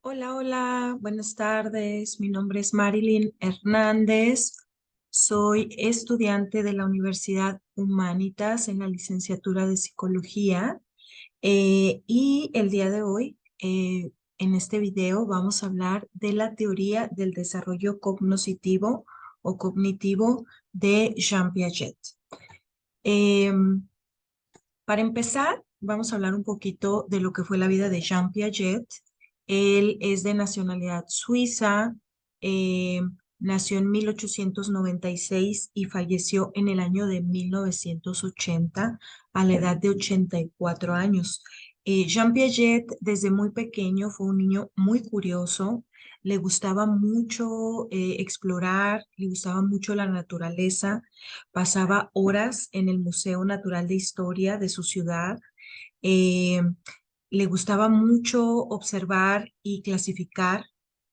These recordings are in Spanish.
Hola, hola, buenas tardes. Mi nombre es Marilyn Hernández. Soy estudiante de la Universidad Humanitas en la licenciatura de Psicología. Y el día de hoy, en este video, vamos a hablar de la teoría del desarrollo cognoscitivo o cognitivo de Jean Piaget. Em, para empezar, vamos a hablar un poquito de lo que fue la vida de Jean Piaget. Él es de nacionalidad suiza, eh, nació en 1896 y falleció en el año de 1980 a la edad de 84 años. Jean Piaget desde muy pequeño fue un niño muy curioso, le gustaba mucho explorar, le gustaba mucho la naturaleza. Pasaba horas en el Museo Natural de Historia de su ciudad. Eh, Le gustaba mucho observar y clasificar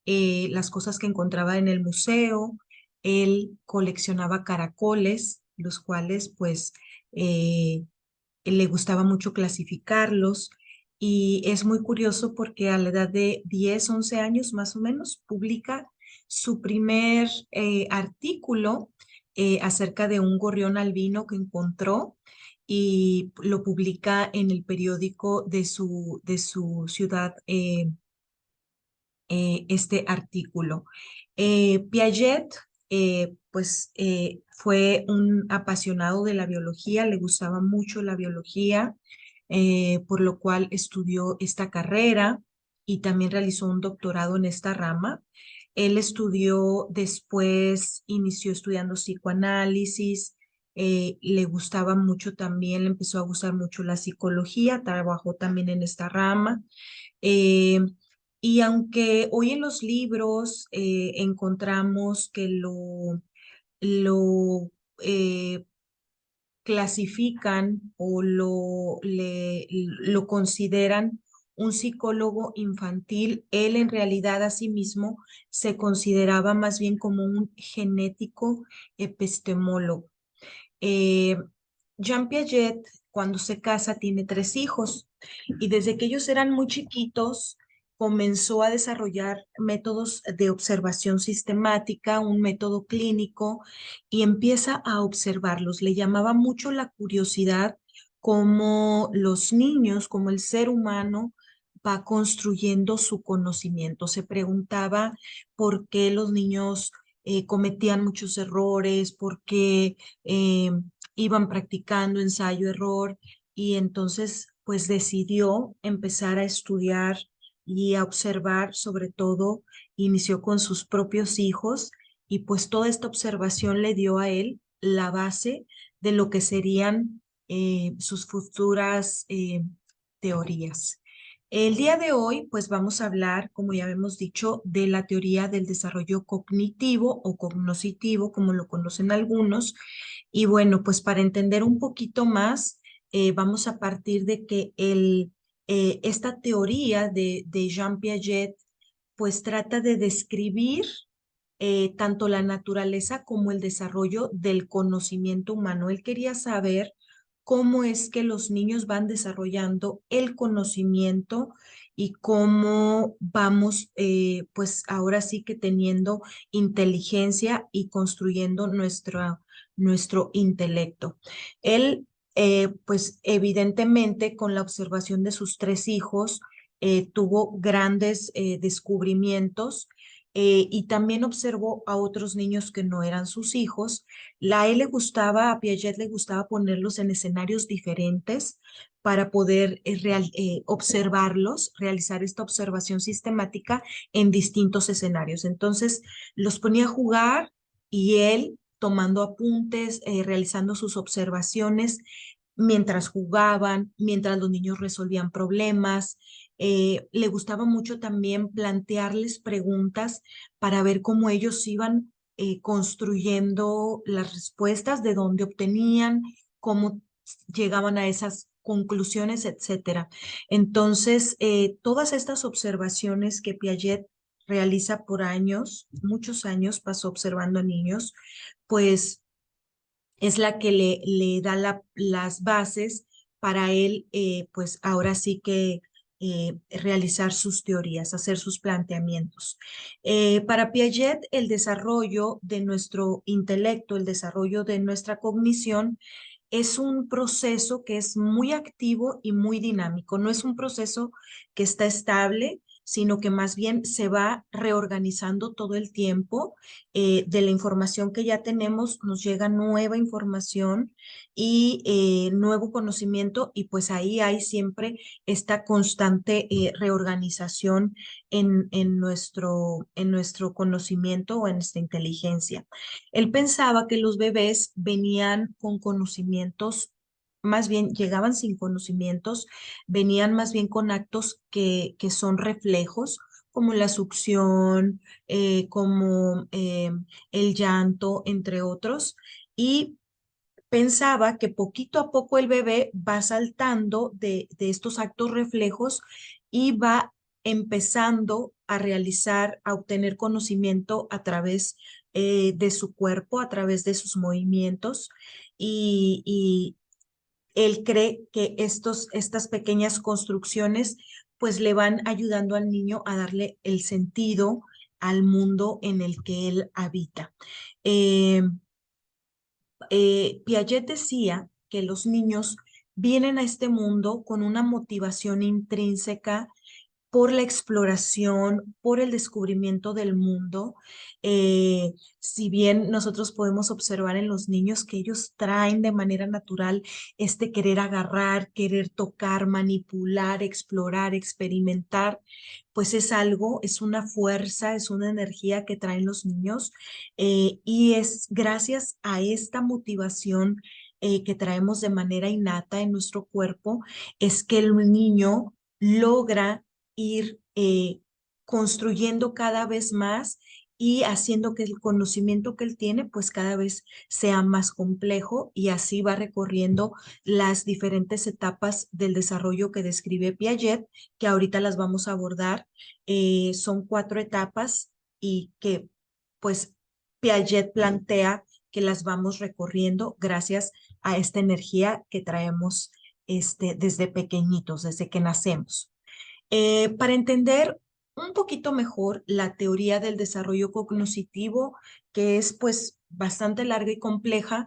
las cosas que encontraba en el museo. Él coleccionaba caracoles, los cuales pues eh, le gustaba mucho clasificarlos. Y es muy curioso porque a la edad de 10 11 años más o menos publica su primer artículo acerca de un gorrión albino que encontró y lo publica en el periódico de su ciudad, este artículo. Piaget, fue un apasionado de la biología, le gustaba mucho la biología, por lo cual estudió esta carrera y también realizó un doctorado en esta rama. Él estudió después, inició estudiando psicoanálisis, le gustaba mucho también, le empezó a gustar mucho la psicología, trabajó también en esta rama. Eh, y aunque hoy en los libros encontramos que lo eh, clasifican o lo consideran un psicólogo infantil, él en realidad a sí mismo se consideraba más bien como un genético epistemólogo. Eh, Jean Piaget, cuando se casa, tiene tres hijos y desde que ellos eran muy chiquitos, comenzó a desarrollar métodos de observación sistemática, un método clínico, y empieza a observarlos. Le llamaba mucho la curiosidad cómo los niños, como el ser humano, va construyendo su conocimiento. Se preguntaba por qué los niños cometían muchos errores, por qué iban practicando ensayo-error y entonces pues decidió empezar a estudiar y a observar, sobre todo inició con sus propios hijos y pues toda esta observación le dio a él la base de lo que serían sus futuras teorías. El día de hoy, pues vamos a hablar, como ya hemos dicho, de la teoría del desarrollo cognitivo o cognoscitivo, como lo conocen algunos. Y bueno, pues para entender un poquito más, vamos a partir de que esta teoría de Jean Piaget, pues trata de describir tanto la naturaleza como el desarrollo del conocimiento humano. Él quería saber cómo es que los niños van desarrollando el conocimiento y cómo vamos, pues ahora sí que teniendo inteligencia y construyendo nuestro intelecto. Él, pues evidentemente con la observación de sus tres hijos, tuvo grandes descubrimientos y también observó a otros niños que no eran sus hijos. A él le gustaba, a Piaget le gustaba ponerlos en escenarios diferentes para poder observarlos, realizar esta observación sistemática en distintos escenarios. Entonces, los ponía a jugar y él tomando apuntes, realizando sus observaciones mientras jugaban, mientras los niños resolvían problemas. Le gustaba mucho también plantearles preguntas para ver cómo ellos iban construyendo las respuestas, de dónde obtenían, cómo llegaban a esas conclusiones, etcétera. Entonces, todas estas observaciones que Piaget realiza por años, muchos años pasó observando a niños, pues es la que le da las bases para él, pues ahora sí que realizar sus teorías, hacer sus planteamientos. Para Piaget, el desarrollo de nuestro intelecto, el desarrollo de nuestra cognición, es un proceso que es muy activo y muy dinámico. No es un proceso que está estable, sino que más bien se va reorganizando todo el tiempo. De la información que ya tenemos, nos llega nueva información y nuevo conocimiento, y pues ahí hay siempre esta constante reorganización en nuestro conocimiento o en nuestra inteligencia. Él pensaba que los bebés venían con conocimientos, más bien llegaban sin conocimientos, venían más bien con actos que son reflejos, como la succión, como el llanto, entre otros, y pensaba que poquito a poco el bebé va saltando de estos actos reflejos y va empezando a realizar, a obtener conocimiento a través de su cuerpo, a través de sus movimientos, y él cree que estas pequeñas construcciones pues le van ayudando al niño a darle el sentido al mundo en el que él habita. Eh, Piaget decía que los niños vienen a este mundo con una motivación intrínseca por la exploración, por el descubrimiento del mundo. Si bien nosotros podemos observar en los niños que ellos traen de manera natural este querer agarrar, querer tocar, manipular, explorar, experimentar, pues es algo, es una fuerza, es una energía que traen los niños, y es gracias a esta motivación que traemos de manera innata en nuestro cuerpo, es que el niño logra ir construyendo cada vez más y haciendo que el conocimiento que él tiene pues cada vez sea más complejo, y así va recorriendo las diferentes etapas del desarrollo que describe Piaget, que ahorita las vamos a abordar. Son 4 etapas y que pues Piaget plantea que las vamos recorriendo gracias a esta energía que traemos desde pequeñitos, desde que nacemos. Para entender un poquito mejor la teoría del desarrollo cognitivo, que es pues bastante larga y compleja,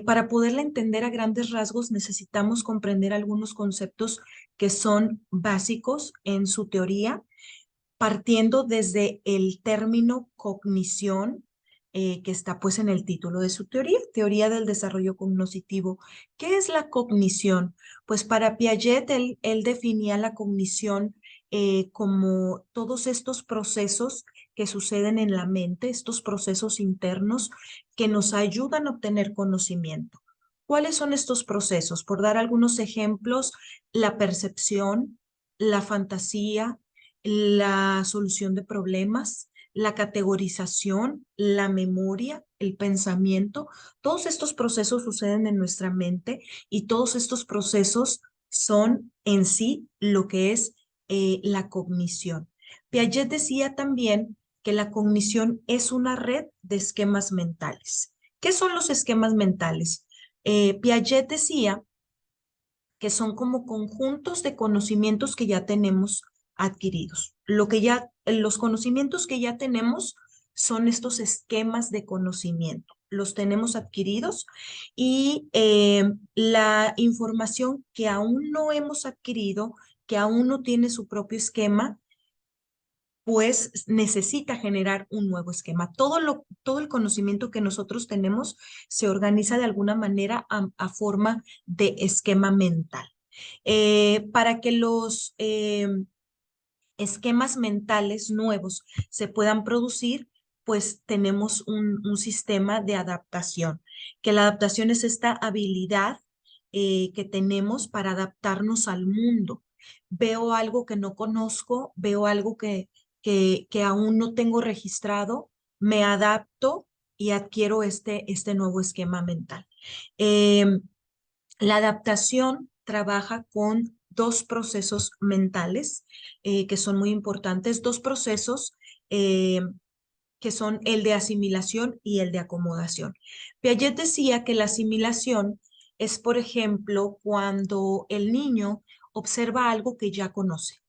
para poderla entender a grandes rasgos necesitamos comprender algunos conceptos que son básicos en su teoría, partiendo desde el término cognición, que está pues en el título de su teoría, teoría del desarrollo cognitivo. ¿Qué es la cognición? Pues para Piaget él definía la cognición como todos estos procesos que suceden en la mente, estos procesos internos que nos ayudan a obtener conocimiento. ¿Cuáles son estos procesos? Por dar algunos ejemplos, la percepción, la fantasía, la solución de problemas, la categorización, la memoria, el pensamiento. Todos estos procesos suceden en nuestra mente, y todos estos procesos son en sí lo que es la cognición. Piaget decía también que la cognición es una red de esquemas mentales. ¿Qué son los esquemas mentales? Piaget decía que son como conjuntos de conocimientos que ya tenemos adquiridos. Los conocimientos que ya tenemos son estos esquemas de conocimiento. Los tenemos adquiridos, y la información que aún no hemos adquirido, que aún no tiene su propio esquema, pues necesita generar un nuevo esquema. Todo el conocimiento que nosotros tenemos se organiza de alguna manera a forma de esquema mental. Para que los esquemas mentales nuevos se puedan producir, pues tenemos un sistema de adaptación, que la adaptación es esta habilidad que tenemos para adaptarnos al mundo. Veo algo que no conozco, veo algo que aún no tengo registrado, me adapto y adquiero este nuevo esquema mental. Eh, la adaptación trabaja con 2 procesos mentales que son muy importantes, 2 procesos que son el de asimilación y el de acomodación. Piaget decía que la asimilación es, por ejemplo, cuando el niño observa algo que ya conoce,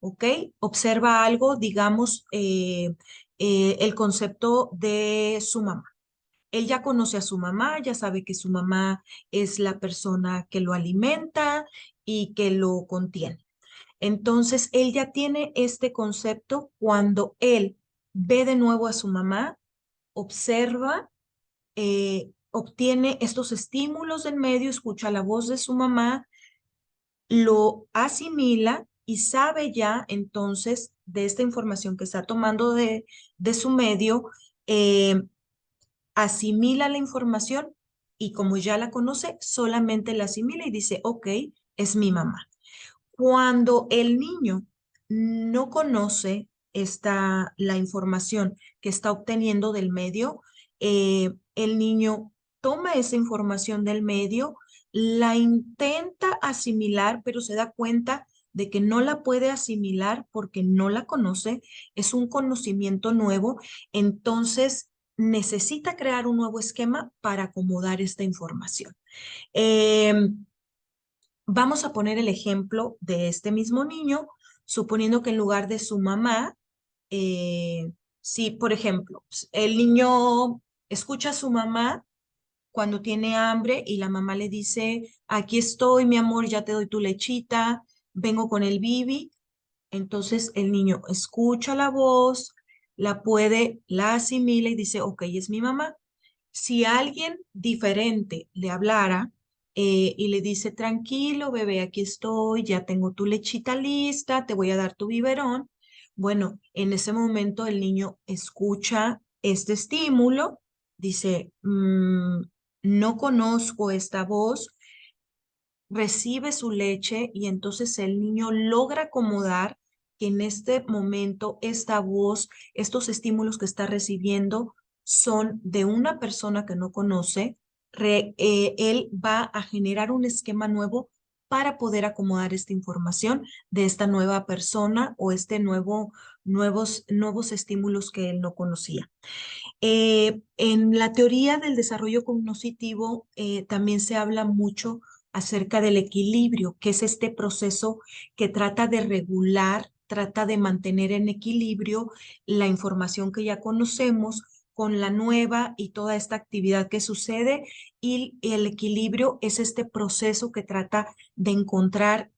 ¿ok? Observa algo, digamos, el concepto de su mamá. Él ya conoce a su mamá, ya sabe que su mamá es la persona que lo alimenta y que lo contiene. Entonces, él ya tiene este concepto cuando él ve de nuevo a su mamá, observa, obtiene estos estímulos del medio, escucha la voz de su mamá, lo asimila y sabe ya entonces de esta información que está tomando de su medio, eh, asimila la información y como ya la conoce, solamente la asimila y dice, ok, es mi mamá. Cuando el niño no conoce la información que está obteniendo del medio, el niño toma esa información del medio, la intenta asimilar, pero se da cuenta de que no la puede asimilar porque no la conoce, es un conocimiento nuevo, entonces necesita crear un nuevo esquema para acomodar esta información. Vamos a poner el ejemplo de este mismo niño, suponiendo que en lugar de su mamá, si por ejemplo, el niño escucha a su mamá cuando tiene hambre y la mamá le dice, aquí estoy, mi amor, ya te doy tu lechita, vengo con el bibi. Entonces el niño escucha la voz, la asimila y dice, ok, es mi mamá. Si alguien diferente le hablara y le dice, tranquilo, bebé, aquí estoy, ya tengo tu lechita lista, te voy a dar tu biberón. Bueno, en ese momento el niño escucha este estímulo, dice, no conozco esta voz, recibe su leche y entonces el niño logra acomodar que en este momento esta voz, estos estímulos que está recibiendo son de una persona que no conoce. Él va a generar un esquema nuevo para poder acomodar esta información de esta nueva persona o nuevos estímulos que él no conocía. En la teoría del desarrollo cognitivo también se habla mucho acerca del equilibrio, que es este proceso que trata de regular, trata de mantener en equilibrio la información que ya conocemos con la nueva y toda esta actividad que sucede y el equilibrio es este proceso que trata de encontrar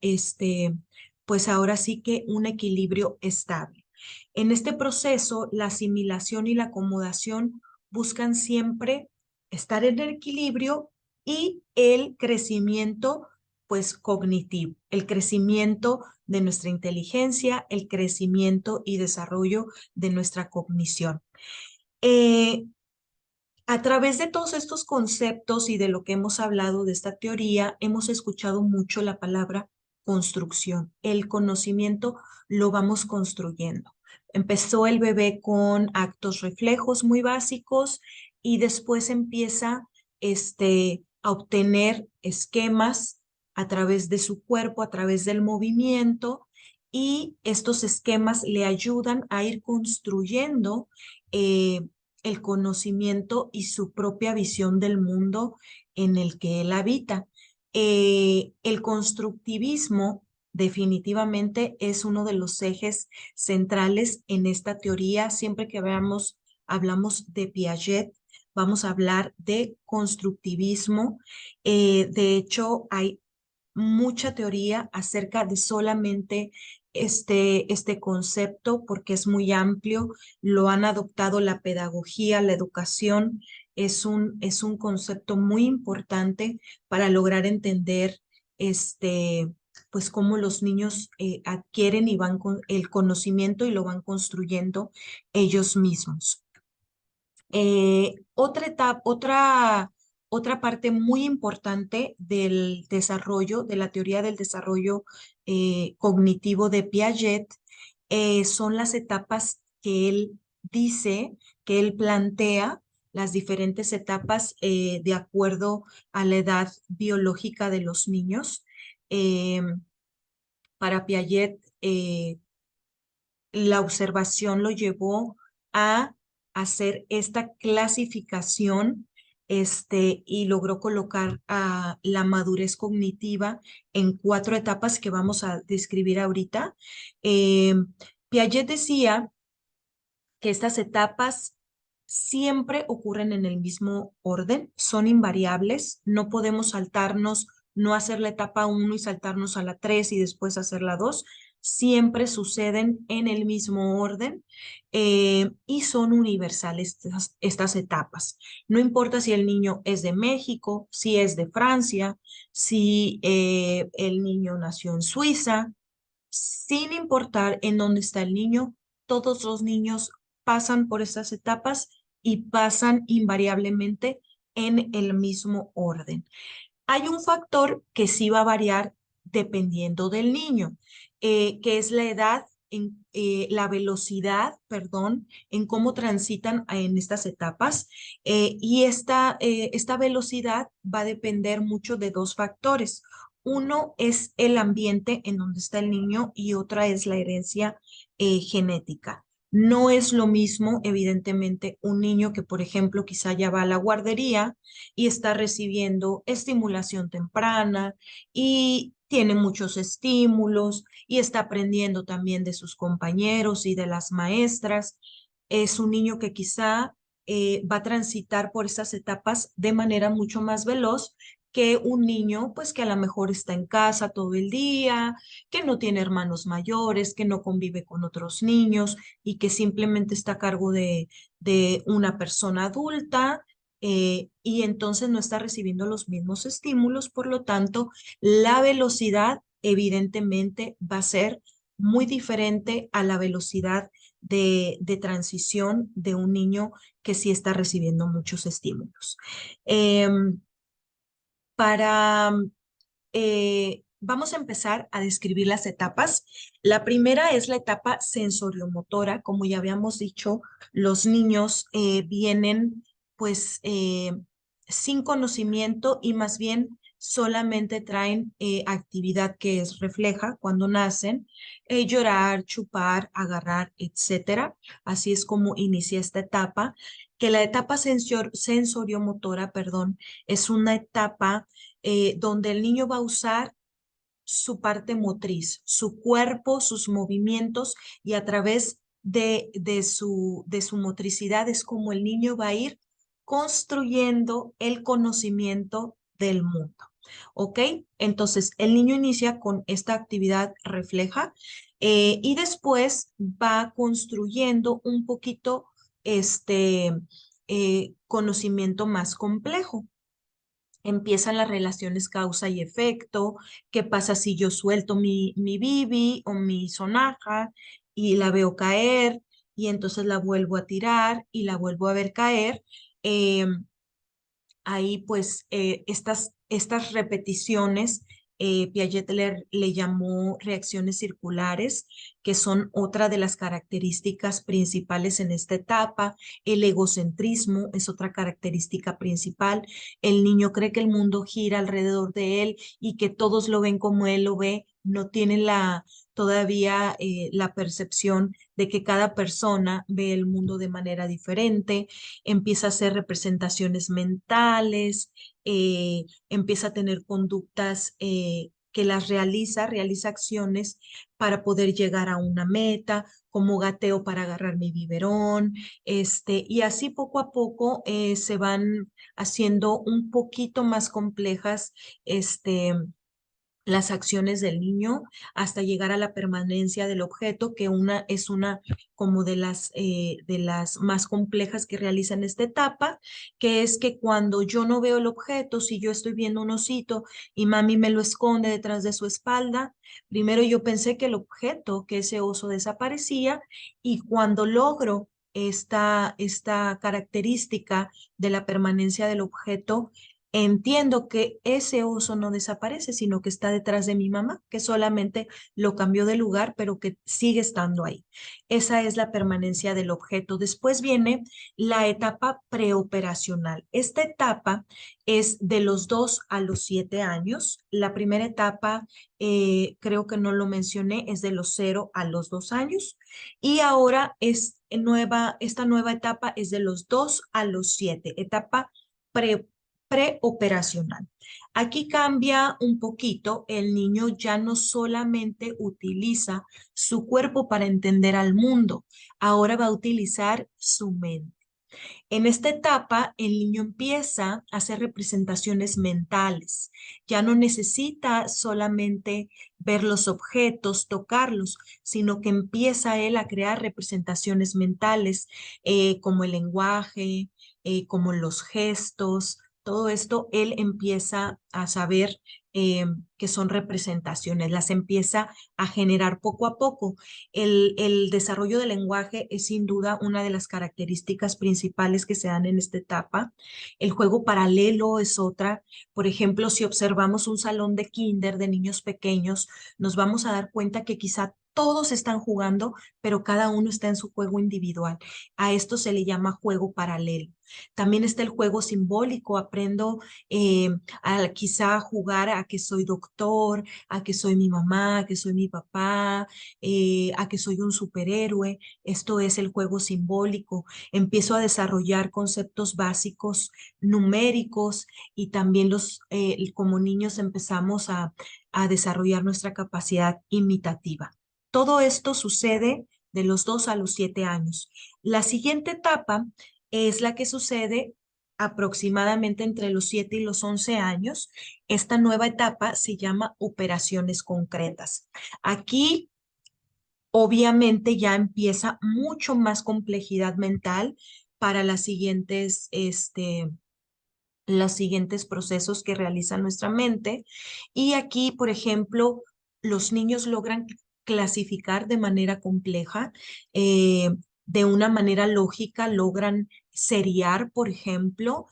pues ahora sí que un equilibrio estable. En este proceso, la asimilación y la acomodación buscan siempre estar en el equilibrio y el crecimiento, pues, cognitivo, el crecimiento de nuestra inteligencia, el crecimiento y desarrollo de nuestra cognición. Eh, a través de todos estos conceptos y de lo que hemos hablado de esta teoría, hemos escuchado mucho la palabra construcción. El conocimiento lo vamos construyendo. Empezó el bebé con actos reflejos muy básicos y después empieza a obtener esquemas a través de su cuerpo, a través del movimiento y estos esquemas le ayudan a ir construyendo el conocimiento y su propia visión del mundo en el que él habita. El constructivismo definitivamente es uno de los ejes centrales en esta teoría. Siempre que hablamos de Piaget, vamos a hablar de constructivismo. De hecho, hay mucha teoría acerca de solamente este concepto porque es muy amplio, lo han adoptado la pedagogía, la educación, es un concepto muy importante para lograr entender pues cómo los niños adquieren y van con el conocimiento y lo van construyendo ellos mismos. Otra parte muy importante del desarrollo, de la teoría del desarrollo cognitivo de Piaget, son las etapas que él dice, que él plantea, las diferentes etapas de acuerdo a la edad biológica de los niños. Eh, para Piaget, la observación lo llevó a hacer esta clasificación y logró colocar a la madurez cognitiva en 4 etapas que vamos a describir ahorita. Eh, Piaget decía que estas etapas siempre ocurren en el mismo orden, son invariables, no podemos saltarnos, no hacer la etapa 1 y saltarnos a la 3 y después hacer la 2, siempre suceden en el mismo orden y son universales estas etapas. No importa si el niño es de México, si es de Francia, si el niño nació en Suiza, sin importar en dónde está el niño, todos los niños pasan por estas etapas y pasan invariablemente en el mismo orden. Hay un factor que sí va a variar dependiendo del niño, que es la edad, la velocidad, perdón, en cómo transitan en estas etapas. Y esta velocidad va a depender mucho de 2 factores. Uno es el ambiente en donde está el niño y otra es la herencia genética. No es lo mismo, evidentemente, un niño que, por ejemplo, quizá ya va a la guardería y está recibiendo estimulación temprana y tiene muchos estímulos y está aprendiendo también de sus compañeros y de las maestras. Es un niño que quizá va a transitar por esas etapas de manera mucho más veloz que un niño, pues que a lo mejor está en casa todo el día, que no tiene hermanos mayores, que no convive con otros niños y que simplemente está a cargo de una persona adulta y entonces no está recibiendo los mismos estímulos, por lo tanto, la velocidad evidentemente va a ser muy diferente a la velocidad de transición de un niño que sí está recibiendo muchos estímulos. Em, Vamos a empezar a describir las etapas. La primera es la etapa sensoriomotora. Como ya habíamos dicho, los niños vienen pues sin conocimiento y más bien solamente traen actividad que es refleja cuando nacen, llorar, chupar, agarrar, etcétera. Así es como inicia esta etapa, que la etapa sensoriomotora, perdón, es una etapa donde el niño va a usar su parte motriz, su cuerpo, sus movimientos y a través de su motricidad es como el niño va a ir construyendo el conocimiento del mundo. ¿Ok? Entonces, el niño inicia con esta actividad refleja y después va construyendo un poquito este conocimiento más complejo. Empiezan las relaciones causa y efecto. ¿Qué pasa si yo suelto mi bibi o mi sonaja y la veo caer y entonces la vuelvo a tirar y la vuelvo a ver caer? Ahí pues estas repeticiones, Piaget le llamó reacciones circulares, que son otra de las características principales en esta etapa. El egocentrismo es otra característica principal. El niño cree que el mundo gira alrededor de él y que todos lo ven como él lo ve. No tiene todavía la percepción de que cada persona ve el mundo de manera diferente, empieza a hacer representaciones mentales, empieza a tener conductas que las realiza acciones para poder llegar a una meta, como gateo para agarrar mi biberón, y así poco a poco se van haciendo un poquito más complejas, las acciones del niño hasta llegar a la permanencia del objeto, que es una como de las más complejas que realiza en esta etapa, que es que cuando yo no veo el objeto, si yo estoy viendo un osito y mami me lo esconde detrás de su espalda, primero yo pensé que el objeto, que ese oso desaparecía, y cuando logro esta característica de la permanencia del objeto, entiendo que ese oso no desaparece, sino que está detrás de mi mamá, que solamente lo cambió de lugar, pero que sigue estando ahí. Esa es la permanencia del objeto. Después viene la etapa preoperacional. Esta etapa es de los 2 a los 7 años. La primera etapa, creo que no lo mencioné, es de los 0 a los 2 años. Y ahora esta nueva etapa es de los 2 a los 7, etapa pre- preoperacional. Aquí cambia un poquito, el niño ya no solamente utiliza su cuerpo para entender al mundo, ahora va a utilizar su mente. En esta etapa, el niño empieza a hacer representaciones mentales. Ya no necesita solamente ver los objetos, tocarlos, sino que empieza él a crear representaciones mentales, como el lenguaje, como los gestos. Todo esto él empieza a saber eh, que son representaciones, las empieza a generar poco a poco. El desarrollo del lenguaje es sin duda una de las características principales que se dan en esta etapa. El juego paralelo es otra. Por ejemplo, si observamos un salón de kinder de niños pequeños, nos vamos a dar cuenta que quizá todos están jugando, pero cada uno está en su juego individual. A esto se le llama juego paralelo. También está el juego simbólico. Aprendo a quizá jugar a que soy doctor, a que soy mi mamá, a que soy mi papá, a que soy un superhéroe. Esto es el juego simbólico. Empiezo a desarrollar conceptos básicos numéricos y también como niños empezamos a desarrollar nuestra capacidad imitativa. Todo esto sucede de los 2 a los 7 años. La siguiente etapa es la que sucede aproximadamente entre los 7 y los 11 años. Esta nueva etapa se llama operaciones concretas. Aquí obviamente ya empieza mucho más complejidad mental para los siguientes procesos que realiza nuestra mente. Y aquí, por ejemplo, los niños logran clasificar de manera compleja, de una manera lógica, logran seriar, por ejemplo.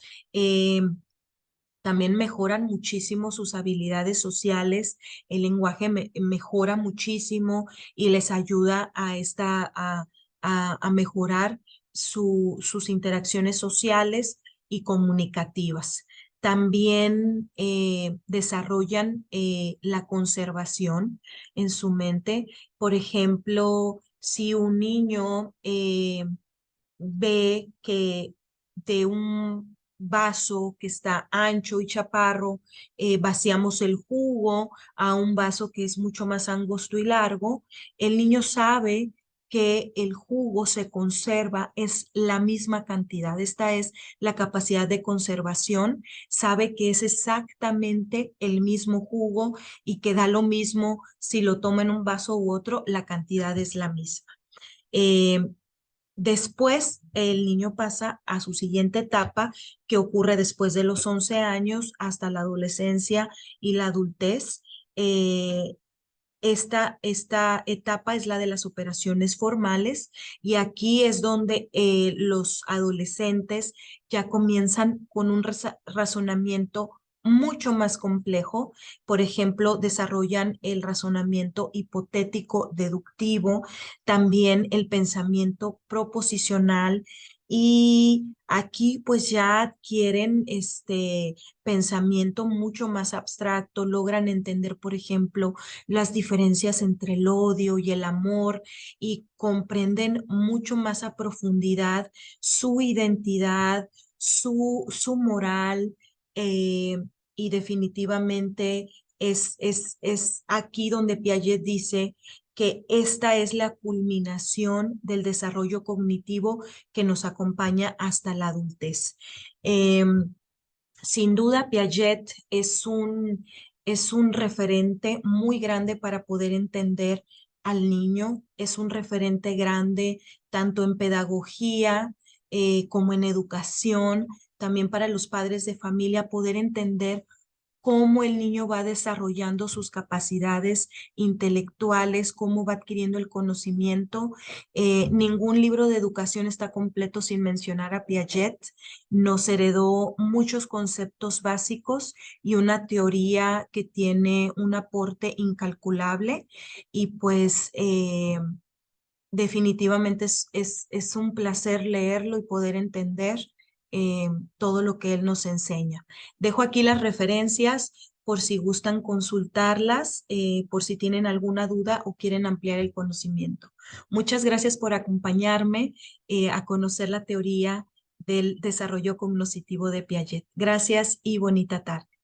También mejoran muchísimo sus habilidades sociales, el lenguaje mejora muchísimo y les ayuda a mejorar sus interacciones sociales y comunicativas. También desarrollan la conservación en su mente. Por ejemplo, si un niño ve que de un vaso que está ancho y chaparro, vaciamos el jugo a un vaso que es mucho más angosto y largo, el niño sabe que el jugo se conserva, es la misma cantidad. Esta es la capacidad de conservación. Sabe que es exactamente el mismo jugo y que da lo mismo si lo toma en un vaso u otro, la cantidad es la misma. Eh, Después, el niño pasa a su siguiente etapa, que ocurre después de los 11 años hasta la adolescencia y la adultez. Eh, esta etapa es la de las operaciones formales y aquí es donde los adolescentes ya comienzan con un razonamiento mucho más complejo. Por ejemplo, desarrollan el razonamiento hipotético deductivo, también el pensamiento proposicional y aquí pues ya adquieren este pensamiento mucho más abstracto, logran entender, por ejemplo, las diferencias entre el odio y el amor y comprenden mucho más a profundidad su identidad, su moral, eh, y definitivamente es aquí donde Piaget dice que esta es la culminación del desarrollo cognitivo que nos acompaña hasta la adultez. Sin duda, Piaget es un referente muy grande para poder entender al niño, es un referente grande tanto en pedagogía como en educación, también para los padres de familia poder entender cómo el niño va desarrollando sus capacidades intelectuales, cómo va adquiriendo el conocimiento. Ningún libro de educación está completo sin mencionar a Piaget. Nos heredó muchos conceptos básicos y una teoría que tiene un aporte incalculable y pues definitivamente es un placer leerlo y poder entender eh, todo lo que él nos enseña. Dejo aquí las referencias por si gustan consultarlas, por si tienen alguna duda o quieren ampliar el conocimiento. Muchas gracias por acompañarme a conocer la teoría del desarrollo cognitivo de Piaget. Gracias y bonita tarde.